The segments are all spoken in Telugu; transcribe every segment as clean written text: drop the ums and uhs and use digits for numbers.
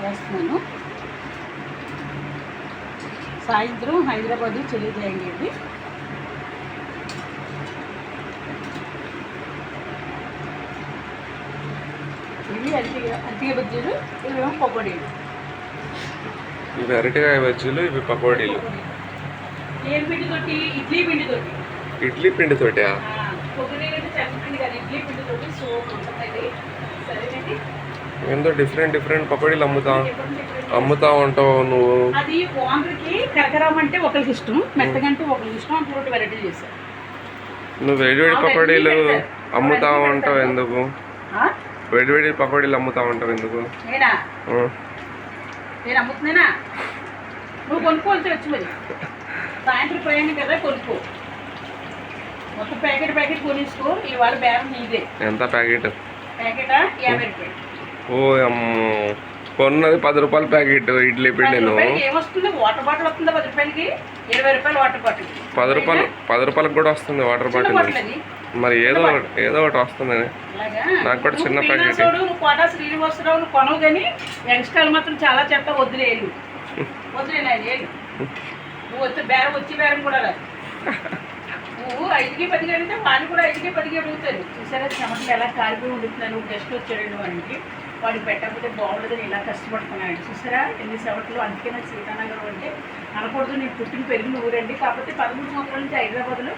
వేస్తున్నాను. సాయంత్రం హైదరాబాదు చెల్లి జాయింట్ అండి. ఇవి అరటికాయ బజ్జీలు, ఇవేమో పకోడీలు. ఇవి అరటికాయ బజ్జీలు, ఇవి పకోడీలు. ఏం పిండితోటి? ఇడ్లీ పిండితోటి. ఇడ్లీ పిండితోటా? పకోడీలు అంటే చెన్నపిండి కాదు, ఇడ్లీ పిండితోటి సూపర్ ఉంటుందండి. సరేనండి. ఎంతో డిఫరెంట్ పకోడీలు అమ్ముతా ఉంటావు నువ్వు. అది ఓనర్కి కరకరం అంటే ఒకరికి ఇష్టం, మెత్తగంటే ఒకరికి ఇష్టం. అంత వెరైటీ చేశారు. నువ్వు వేడివేడి పకోడీలు అమ్ముతా ఉంటావు ఎందుకు? వేడివేడి పకోడీలు అమ్ముతా ఉంటావు ఎందుకు? నేను అమ్ముతున్నానా? నువ్వు కొనుక్కోవాల్సి వచ్చి మరి సాయంత్రం పోయాను కదా, కొనుక్కో. మొత్తం ప్యాకెట్ కొనిసుకో. ఇవాళ బేరం నీదే. ఎంత ప్యాకెట్? ప్యాకెటా 50 రూపాయలు. ఓ అమ్మో, కొన్నది 10 రూపాయల ప్యాకెట్ ఇడ్లీ పిండి. ఏమొస్తుంది? వాటర్ బాటిల్ వస్తుందా 10 రూపాయలకి? 20 రూపాయలు వాటర్ బాటిల్. 10 రూపాయలకు కూడా వస్తుంది వాటర్ బాటిల్. మరి ఏదో ఒకటి వస్తుంది. నాకు కూడా చిన్న ప్యాకెట్. నువ్వు కోటా శ్రీనివాసరావు నువ్వు కొనవు, కానీ యంగ్స్టర్లు మాత్రం చాలా చెత్త. వదిలేళ్ళు నువ్వు వచ్చి బేరం కూడా రాదు. నువ్వు 5కి 10 అడిగితే వాళ్ళు కూడా 5కి 10 అడుగుతారు. చూసారా చెమటలు ఎలా కాలిపోయి ఉండుతున్నాను. గెస్ట్ వచ్చాడండి వాడికి, వాడికి పెట్టకపోతే బాగుండదని ఇలా కష్టపడుతున్నాడు. చూసారా ఎన్ని చెమటలు. అందుకే నాకు సీతానగరం అంటే అనకూడదు. నేను పుట్టిన పెరిగిన ఊరండి. కాకపోతే 13 సంవత్సరాల నుంచి హైదరాబాద్లో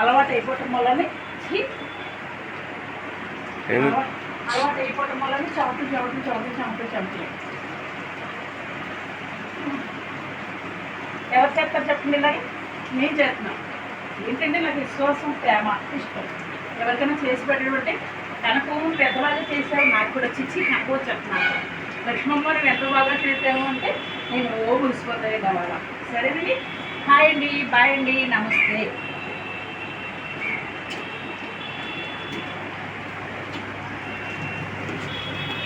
అలవాటు అయిపోవటం వల్లనే చెమటలు. ఎవరు చేస్తారు చెప్పండి? ఇలాగే నేను చేస్తున్నాను. ఏంటంటే నాకు విశ్వాసం, ప్రేమ, ఇష్టం. ఎవరికైనా చేసి పెట్టడం అంటే అనుకోము. పెద్దవాళ్ళు చేసావు, నాకు కూడా చిచ్చి నాకు చెప్తున్నాను. లక్ష్మమ్మ నువ్వు ఎంత బాగా చేసావు అంటే నేను మురిసిపోతాయి కావాలా. సరేనండి. హాయ్ అండి, బాయ్ అండి, నమస్తే.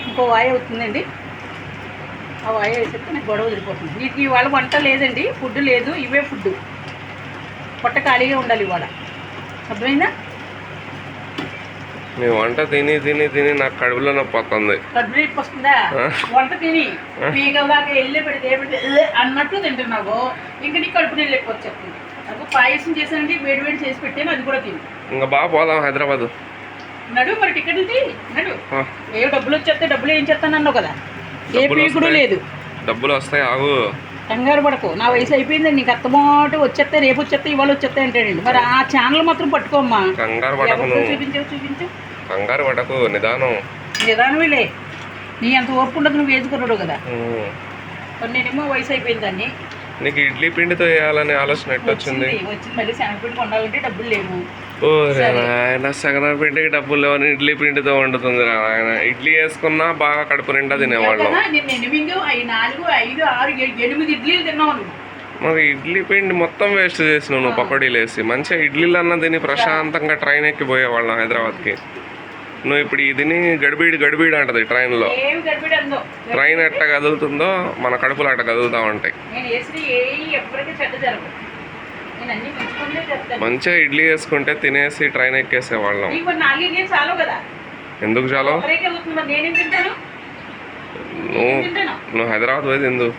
ఇంకో వాయి అవుతుందండి. ఆ వాయి వేసేస్తే నాకు గొడవ వదిలిపోతుంది. వీటికి ఇవాళ వంట లేదండి, ఫుడ్ లేదు. ఇవే ఫుడ్. పొట్ట ఖాళీగా ఉండాలి ఇవాళ. అర్థమైందా? నీ వంట తిని నాకు కడుపులో నొప్పి వస్తుంది. కడుపు నొప్పి వస్తుందా? వంట తిని మీగలాగా వెళ్ళి పెడితే అన్నట్టు తింటున్నావు. ఇంకా నీకు కడుపు నీళ్ళు ఎక్కువ వచ్చేస్తుంది. నాకు పాయసం చేశానండి, వేడి చేసి పెట్టాను, అది కూడా తిని. ఇంకా బాగా పోదాం హైదరాబాద్. నడు మరి, టికెట్లు తీ, నడు. ఏ డబ్బులు వచ్చేస్తే డబ్బులు ఏం చేస్తాను అన్నావు కదా, ఏ పీకుడు లేదు. డబ్బులు వస్తాయి, ఆగు. కంగారు పడకు. నా వయసు అయిపోయిందండి. నీకు అత్తమాట వచ్చేస్తే, రేపు వచ్చేస్తే, ఇవాళ వచ్చేస్తే అంటాడండి. మరి ఆ ఛానల్ మాత్రం పట్టుకోమ్మా. కంగారు పడకు. చూపించు. కంగారు పడకు, నిదానమేలే. నీ అంత ఓర్పు ఉండదు, నువ్వు వేసుకున్నాడు కదా. నేనేమో వయసు అయిపోయిందాన్ని. నీకు ఇడ్లీ పిండితో వేయాలనే ఆలోచన ఎట్లా వచ్చింది? మళ్ళీ శనగపిండి కొనాలంటే డబ్బులు లేవు. ఓ ఆయన శనగపిండికి డబ్బులు లేవని ఇడ్లీ పిండితో వండుతుంది ఆయన. ఇడ్లీ వేసుకున్నా బాగా కడుపు నిండా తినేవాళ్ళం. నేను 8, 4, 5, 6, 7, 8 ఇడ్లీలు తిన్నావు నువ్వు. మరి ఇడ్లీ పిండి మొత్తం వేస్ట్ చేసినావు నువ్వు పకోడీలు వేసి. మంచిగా ఇడ్లీలు అన్న తిని ప్రశాంతంగా ట్రైన్ ఎక్కిపోయేవాళ్ళం హైదరాబాద్కి. నువ్వు ఇప్పుడు ఇదిని గడిబీడి అంటది ట్రైన్లో. ట్రైన్ ఎట్ట కదులుతుందో మన కడుపులు అట్ట కదులుతూ ఉంటాయి. మంచిగా ఇడ్లీ వేసుకుంటే తినేసి ట్రైన్ ఎక్కేసేవాళ్ళం. ఎందుకు చాలు? నువ్వు హైదరాబాద్ పోయి తిందు.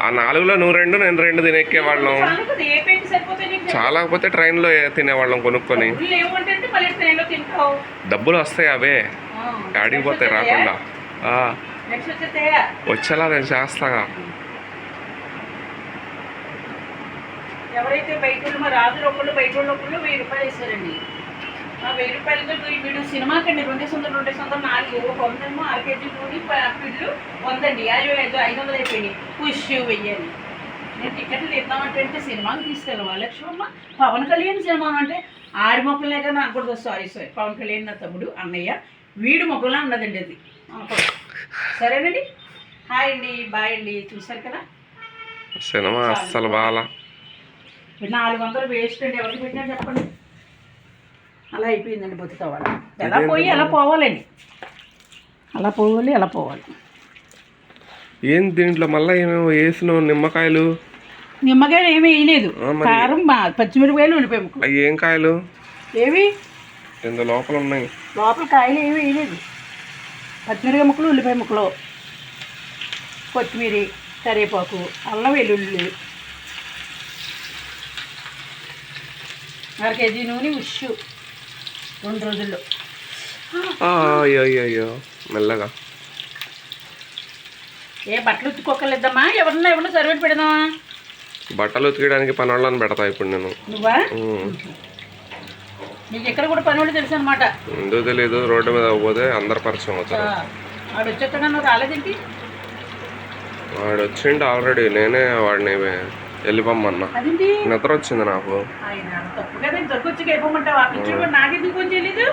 ఆ 4లో నువ్వు 2 నేను 2 తినేక్కేవాళ్ళం. చాలా పోతే ట్రైన్లో తినేవాళ్ళం కొనుక్కొని. డబ్బులు వస్తాయి అవే, ఆడికి పోతాయి రాకుండా. వచ్చేలా నేను చేస్తాగా. ఎవరైతే బయట రాజు ఒకళ్ళు బయట వాళ్ళు 1000 రూపాయలు ఇస్తారండి. ఆ 1000 రూపాయలతో వీడు సినిమాకి అండి 200, 4 కొందేమో 1 కేజీ నూనె పిల్లు 100 అండి. 500 అయిపోయినాయి. పుష్ వెయ్యాలి. నేను టికెట్లు ఇద్దామంటే సినిమాకి తీసుకెళ్ళవా లక్ష్మమ్మ? పవన్ కళ్యాణ్ సినిమా అంటే ఆడి మొక్కలే కదా అనుకుంటుంది. సారీ పవన్ కళ్యాణ్ నా తమ్ముడు అన్నయ్య, వీడు మొక్కలా ఉన్నదండి అది. సరేనండి. హాయ్ అండి, బాయ్ అండి. చూసారు కదా సినిమా అస్సలు బాగా. 400 వేస్ట్ అండి. ఎవరికి పెట్టినా చెప్పండి. అలా అయిపోయిందండి బతుకవాళ్ళ. ఎలా పోయి అలా పోవాలండి. అలా పోవాలి. ఏం దీంట్లో మళ్ళీ ఏమేమో వేసినావు? నిమ్మకాయలు ఏమీ వేయలేదు. కారం, పచ్చిమిరపకాయలు, ఉల్లిపాయ ముక్కలు. అవి ఏం కాయలు? ఏవి? ఇంత లోపల ఉన్నాయి. లోపల కాయలు ఏమి వేయలేదు. పచ్చిమిరపకాయ ముక్కలు, ఉల్లిపాయ ముక్కలు, కొత్తిమీర, కరివేపాకు, అల్లం వెల్లుల్లి, 1/2 కేజీ నూనె, ఉషు 2 రోజుల్లో. అయ్యో అయ్యో అయ్యో మెల్లగా. ఏ బట్టలు ఉతుక్కోకలేదమ్మా? ఎవరన్నా సర్వేట్ పెడదామా? బట్టలు ఉతికడానికి పని వాళ్ళని పెడతా ఇప్పుడు నేను. నువ్వా? నీకు ఎక్కడ కూడా పని వాళ్ళు తెలుసు అనమాట. ఎందుకు తెలీదు, రోడ్డు మీద పోతే అందరు పరిచయం అవుతారు. వాడు వచ్చేస్తాడు, నువ్వు రాలేదేంటి? వాడు వచ్చిండు ఆల్రెడీ, నేనే వాడిని వెళ్ళిపోమ్మన్నా. అదేంటి నిద్ర వచ్చింది నాకు. ఆయన తప్పు కదా, దొరికొచ్చి వెళ్ళిపోమంటావు. ఆ పిచ్చి కూడా నాకెందుకు ఫోన్ చేయలేదు?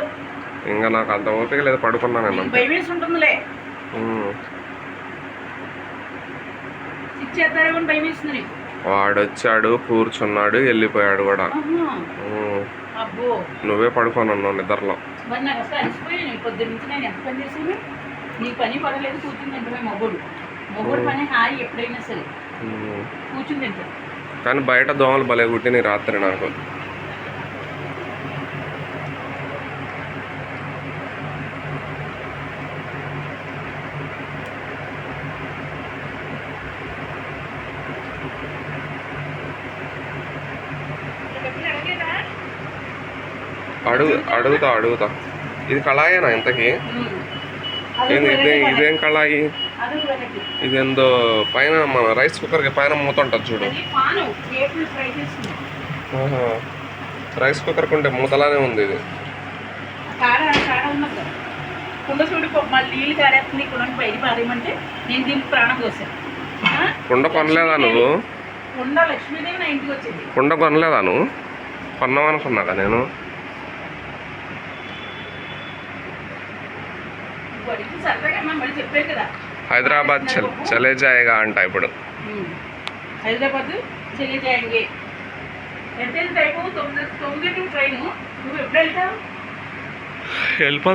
ఇంకా నాకు అంత ఓపిక లేదు, పడుకున్నాను. భయం వేసి ఉంటుందిలే. ఇచ్చేస్తాడేమో భయం వేస్తుంది నీకు. వాడు వచ్చాడు, కూర్చున్నాడు, వెళ్ళిపోయాడు కూడా. అబ్బో, నువ్వే పడుకోనున్నావు నిద్రలో. మరి నాకు అసలు అలసిపోయాను. పొద్దున్న నుంచి నేను ఎంత పని చేసాను. నీ పని పడలేదు, కూర్చుని తింటే మొగుడు పని హాయి ఎప్పుడైనా సరే కూర్చుని తింటాడు. కానీ బయట దోమలు భలే కుట్టినాయి రాత్రి నాకు. అడుగుతా. ఇది కళాయేనా ఇంతకీ? ఇదేం కళాయి? ఇదేందో పైన మన రైస్ కుక్కర్కి పైన మూత ఉంటుంది చూడు. రైస్ కుక్కర్కి ఉంటే మూతలానే ఉంది ఇది. కుండ కొనలేదా నువ్వు? కుండ కొనలేదా నువ్వు? కొన్నావనుకున్నాక నేను. హైదరాబాద్ చలే జాయేగా అంట ఇప్పుడు. హైదరాబాద్ చలే జాయేంగే. ఎంత టైము? 9 ట్రైన్. నువ్వు ఎప్పుడు వెళ్తావు? వెళ్ళిపోదా.